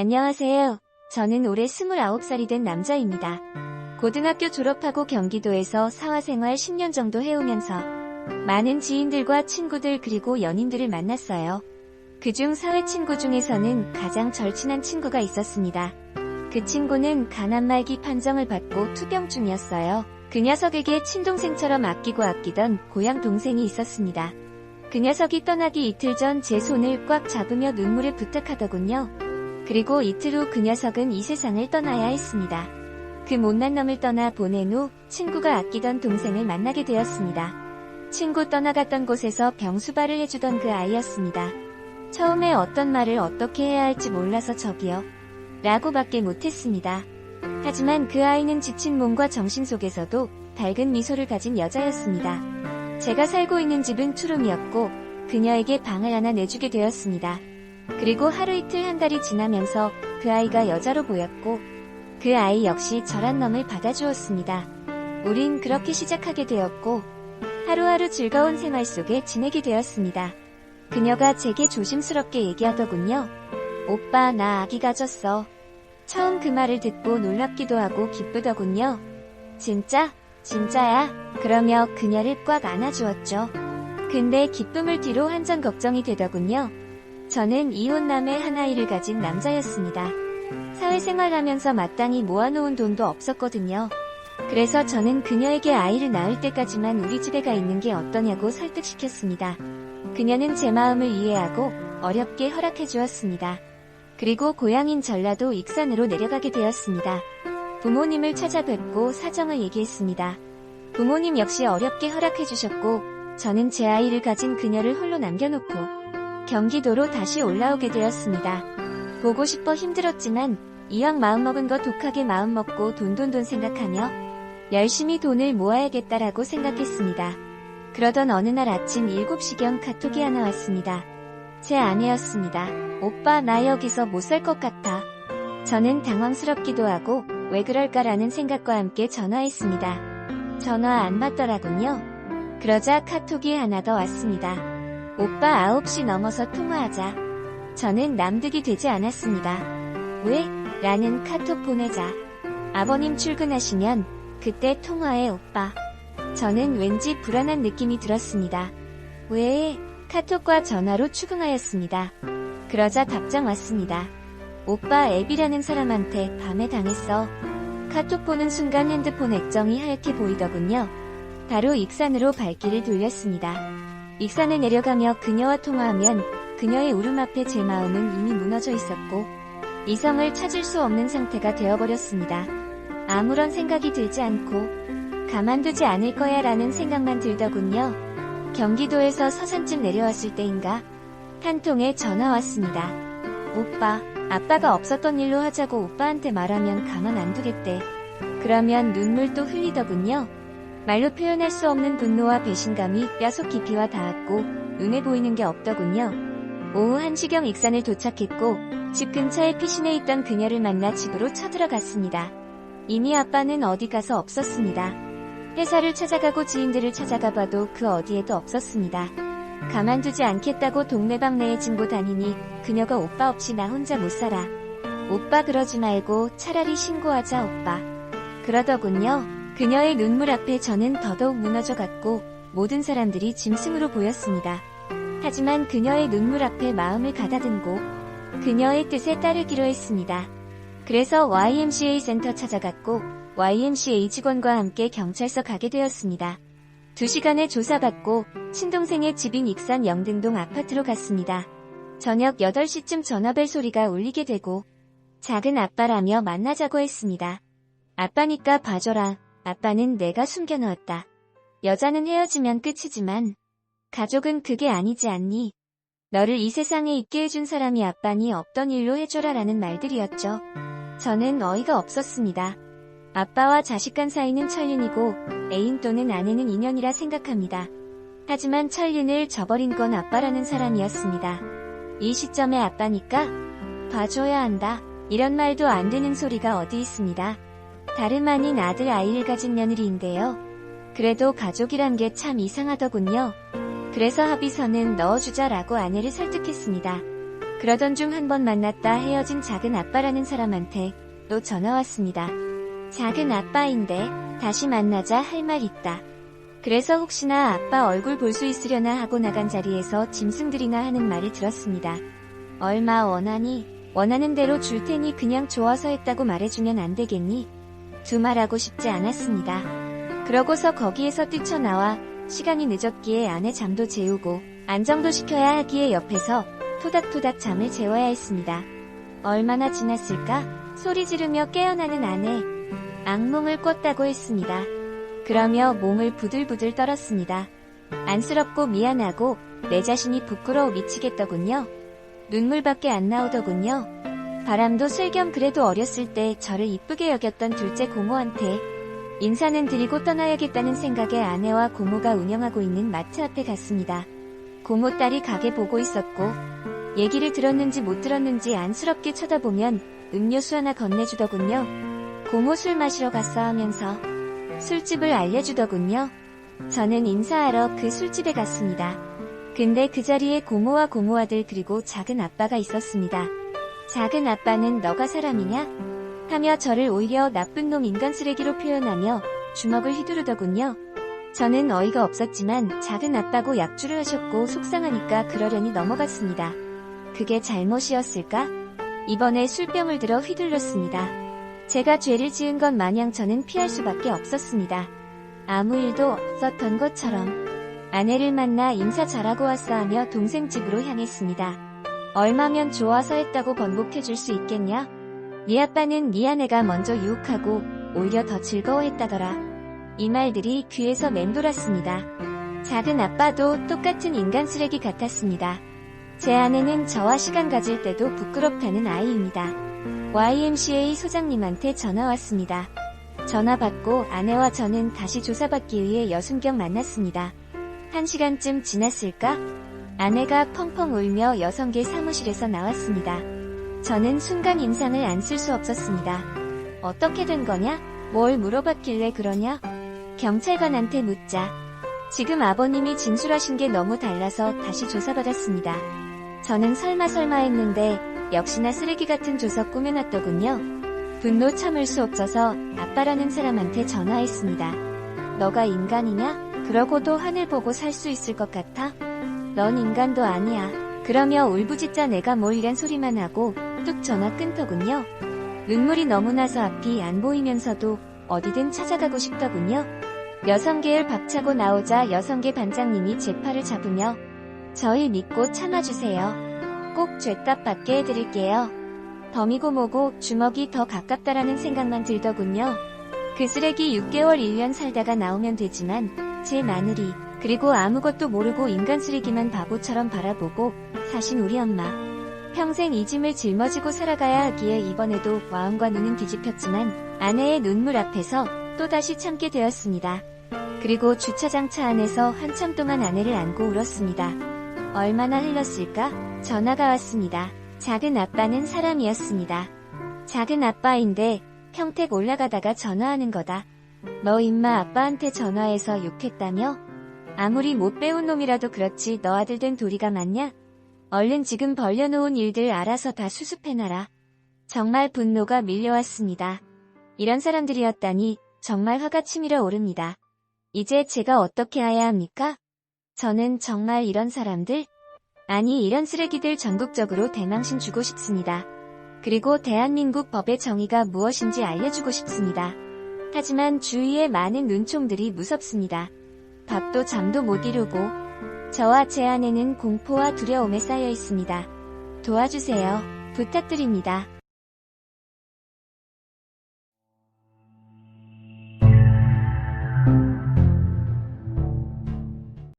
안녕하세요. 저는 올해 29살이 된 남자입니다. 고등학교 졸업하고 경기도에서 사회생활 10년 정도 해오면서 많은 지인들과 친구들 그리고 연인들을 만났어요. 그중 사회 친구 중에서는 가장 절친한 친구가 있었습니다. 그 친구는 가난 말기 판정을 받고 투병 중이었어요. 그 녀석에게 친동생처럼 아끼던 고향 동생이 있었습니다. 그 녀석이 떠나기 이틀 전 제 손을 꽉 잡으며 눈물을 부탁하더군요. 그리고 이틀 후 그 녀석은 이 세상을 떠나야 했습니다. 그 못난 놈을 떠나 보낸 후 친구가 아끼던 동생을 만나게 되었습니다. 친구 떠나갔던 곳에서 병수발을 해주던 그 아이였습니다. 처음에 어떤 말을 어떻게 해야 할지 몰라서 저기요 라고밖에 못했습니다. 하지만 그 아이는 지친 몸과 정신 속에서도 밝은 미소를 가진 여자였습니다. 제가 살고 있는 집은 투룸이었고 그녀에게 방을 하나 내주게 되었습니다. 그리고 하루 이틀 한 달이 지나면서 그 아이가 여자로 보였고 그 아이 역시 저란 놈을 받아주었습니다. 우린 그렇게 시작하게 되었고 하루하루 즐거운 생활 속에 지내게 되었습니다. 그녀가 제게 조심스럽게 얘기하더군요. 오빠 나 아기 가졌어. 처음 그 말을 듣고 놀랍기도 하고 기쁘더군요. 진짜? 진짜야? 그러며 그녀를 꽉 안아주었죠. 근데 기쁨을 뒤로 한전 걱정이 되더군요. 저는 이혼남의 한 아이를 가진 남자였습니다. 사회생활하면서 마땅히 모아놓은 돈도 없었거든요. 그래서 저는 그녀에게 아이를 낳을 때까지만 우리 집에 가 있는 게 어떠냐고 설득시켰습니다. 그녀는 제 마음을 이해하고 어렵게 허락해 주었습니다. 그리고 고향인 전라도 익산으로 내려가게 되었습니다. 부모님을 찾아뵙고 사정을 얘기했습니다. 부모님 역시 어렵게 허락해 주셨고 저는 제 아이를 가진 그녀를 홀로 남겨놓고 경기도로 다시 올라오게 되었습니다. 보고 싶어 힘들었지만 이왕 마음먹은 거 독하게 마음먹고 돈 생각하며 열심히 돈을 모아야겠다라고 생각했습니다. 그러던 어느 날 아침 7시경 카톡이 하나 왔습니다. 제 아내였습니다. 오빠 나 여기서 못 살 것 같아. 저는 당황스럽기도 하고 왜 그럴까라는 생각과 함께 전화했습니다. 전화 안 받더라군요. 그러자 카톡이 하나 더 왔습니다. 오빠 9시 넘어서 통화하자. 저는 남득이 되지 않았습니다. 왜? 라는 카톡 보내자. 아버님 출근하시면 그때 통화해 오빠. 저는 왠지 불안한 느낌이 들었습니다. 왜? 카톡과 전화로 추궁하였습니다. 그러자 답장 왔습니다. 오빠 앱이라는 사람한테 밤에 당했어. 카톡 보는 순간 핸드폰 액정이 하얗게 보이더군요. 바로 익산으로 발길을 돌렸습니다. 익산에 내려가며 그녀와 통화하면 그녀의 울음 앞에 제 마음은 이미 무너져 있었고 이성을 찾을 수 없는 상태가 되어버렸습니다. 아무런 생각이 들지 않고 가만두지 않을 거야 라는 생각만 들더군요. 경기도에서 서산쯤 내려왔을 때인가 한 통에 전화 왔습니다. 오빠, 아빠가 없었던 일로 하자고 오빠한테 말하면 가만 안 두겠대. 그러면 눈물도 흘리더군요. 말로 표현할 수 없는 분노와 배신감이 뼛속 깊이와 닿았고 눈에 보이는 게 없더군요. 오후 1시경 익산을 도착했고 집 근처에 피신해 있던 그녀를 만나 집으로 쳐들어갔습니다. 이미 아빠는 어디 가서 없었습니다. 회사를 찾아가고 지인들을 찾아가봐도 그 어디에도 없었습니다. 가만두지 않겠다고 동네방네에 징고 다니니 그녀가 오빠 없이 나 혼자 못 살아. 오빠 그러지 말고 차라리 신고하자 오빠. 그러더군요. 그녀의 눈물 앞에 저는 더더욱 무너져갔고 모든 사람들이 짐승으로 보였습니다. 하지만 그녀의 눈물 앞에 마음을 가다듬고 그녀의 뜻에 따르기로 했습니다. 그래서 YMCA 센터 찾아갔고 YMCA 직원과 함께 경찰서 가게 되었습니다. 2시간의 조사받고 친동생의 집인 익산 영등동 아파트로 갔습니다. 저녁 8시쯤 전화벨 소리가 울리게 되고 작은 아빠라며 만나자고 했습니다. 아빠니까 봐줘라. 아빠는 내가 숨겨놓았다. 여자는 헤어지면 끝이지만 가족은 그게 아니지 않니? 너를 이 세상에 있게 해준 사람이 아빠니 없던 일로 해줘라 라는 말들이었죠. 저는 어이가 없었습니다. 아빠와 자식 간 사이는 천륜이고 애인 또는 아내는 인연이라 생각합니다. 하지만 천륜을 저버린 건 아빠라는 사람이었습니다. 이 시점에 아빠니까 봐줘야 한다. 이런 말도 안 되는 소리가 어디 있습니다. 다름 아닌 아들 아이를 가진 며느리인데요. 그래도 가족이란 게 참 이상하더군요. 그래서 합의서는 넣어주자라고 아내를 설득했습니다. 그러던 중 한 번 만났다 헤어진 작은 아빠라는 사람한테 또 전화 왔습니다. 작은 아빠인데 다시 만나자 할 말 있다. 그래서 혹시나 아빠 얼굴 볼 수 있으려나 하고 나간 자리에서 짐승들이나 하는 말을 들었습니다. 얼마 원하니? 원하는 대로 줄 테니 그냥 좋아서 했다고 말해주면 안 되겠니? 두말하고 싶지 않았습니다. 그러고서 거기에서 뛰쳐나와 시간이 늦었기에 아내 잠도 재우고 안정도 시켜야 하기에 옆에서 토닥토닥 잠을 재워야 했습니다. 얼마나 지났을까? 소리 지르며 깨어나는 아내. 악몽을 꿨다고 했습니다. 그러며 몸을 부들부들 떨었습니다. 안쓰럽고 미안하고 내 자신이 부끄러워 미치겠더군요. 눈물밖에 안 나오더군요. 바람도 슬겸 그래도 어렸을 때 저를 이쁘게 여겼던 둘째 고모한테 인사는 드리고 떠나야겠다는 생각에 아내와 고모가 운영하고 있는 마트 앞에 갔습니다. 고모 딸이 가게 보고 있었고 얘기를 들었는지 못 들었는지 안쓰럽게 쳐다보면 음료수 하나 건네주더군요. 고모 술 마시러 갔어 하면서 술집을 알려주더군요. 저는 인사하러 그 술집에 갔습니다. 근데 그 자리에 고모와 고모 아들 그리고 작은 아빠가 있었습니다. 작은 아빠는 너가 사람이냐? 하며 저를 오히려 나쁜 놈 인간 쓰레기로 표현하며 주먹을 휘두르더군요. 저는 어이가 없었지만 작은 아빠고 약주를 하셨고 속상하니까 그러려니 넘어갔습니다. 그게 잘못이었을까? 이번에 술병을 들어 휘둘렀습니다. 제가 죄를 지은 것 마냥 저는 피할 수밖에 없었습니다. 아무 일도 없었던 것처럼 아내를 만나 인사 잘하고 왔어 하며 동생 집으로 향했습니다. 얼마면 좋아서 했다고 번복해줄 수 있겠냐? 네 아빠는 네 아내가 먼저 유혹하고 오히려 더 즐거워했다더라. 이 말들이 귀에서 맴돌았습니다. 작은 아빠도 똑같은 인간 쓰레기 같았습니다. 제 아내는 저와 시간 가질 때도 부끄럽다는 아이입니다. YMCA 소장님한테 전화 왔습니다. 전화 받고 아내와 저는 다시 조사받기 위해 여순경 만났습니다. 1시간쯤 지났을까? 아내가 펑펑 울며 여성계 사무실에서 나왔습니다. 저는 순간 인상을 안 쓸 수 없었습니다. 어떻게 된 거냐? 뭘 물어봤길래 그러냐? 경찰관한테 묻자. 지금 아버님이 진술하신 게 너무 달라서 다시 조사받았습니다. 저는 설마 했는데 역시나 쓰레기 같은 조서 꾸며놨더군요. 분노 참을 수 없어서 아빠라는 사람한테 전화했습니다. 너가 인간이냐? 그러고도 하늘 보고 살 수 있을 것 같아? 넌 인간도 아니야. 그러며 울부짖자 내가 뭘 이란 소리만 하고 뚝 전화 끊더군요. 눈물이 너무 나서 앞이 안 보이면서도 어디든 찾아가고 싶더군요. 여성계를 박차고 나오자 여성계 반장님이 제 팔을 잡으며 저희 믿고 참아주세요. 꼭 죗값 받게 해드릴게요. 범이고 뭐고 주먹이 더 가깝다라는 생각만 들더군요. 그 쓰레기 6개월 1년 살다가 나오면 되지만 제 마누리 그리고 아무것도 모르고 인간 쓰레기만 바보처럼 바라보고 사신 우리 엄마. 평생 이 짐을 짊어지고 살아가야 하기에 이번에도 마음과 눈은 뒤집혔지만 아내의 눈물 앞에서 또다시 참게 되었습니다. 그리고 주차장 차 안에서 한참 동안 아내를 안고 울었습니다. 얼마나 흘렀을까? 전화가 왔습니다. 작은 아빠는 사람이었습니다. 작은 아빠인데 평택 올라가다가 전화하는 거다. 너 임마 아빠한테 전화해서 욕했다며? 아무리 못 배운 놈이라도 그렇지 너 아들 된 도리가 맞냐? 얼른 지금 벌려놓은 일들 알아서 다 수습해놔라. 정말 분노가 밀려왔습니다. 이런 사람들이었다니 정말 화가 치밀어 오릅니다. 이제 제가 어떻게 해야 합니까? 저는 정말 이런 사람들? 아니 이런 쓰레기들 전국적으로 대망신 주고 싶습니다. 그리고 대한민국 법의 정의가 무엇인지 알려주고 싶습니다. 하지만 주위에 많은 눈총들이 무섭습니다. 밥도 잠도 못 이루고 저와 제 아내는 공포와 두려움에 쌓여 있습니다. 도와주세요. 부탁드립니다.